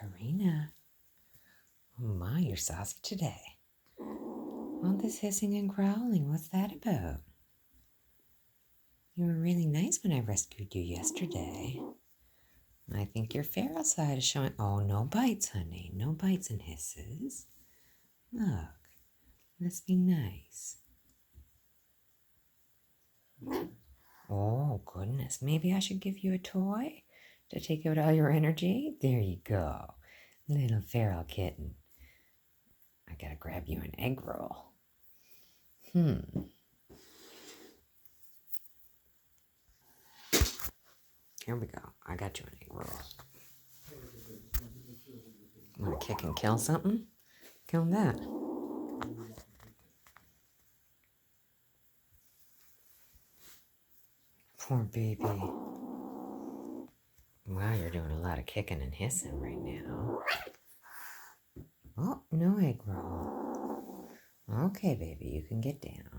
Karina. Oh my, you're saucy today. All this hissing and growling, what's that about? You were really nice when I rescued you yesterday. I think your feral side is showing. Oh, no bites, honey. No bites and hisses. Look, let's be nice. Oh, goodness. Maybe I should give you a toy to take out all your energy? There you go. Little feral kitten. I gotta grab you an egg roll. Here we go. I got you an egg roll. Want to kick and kill something? Kill that. Poor baby. Wow, you're doing a lot of kicking and hissing right now. Oh, no egg roll. Okay, baby, you can get down.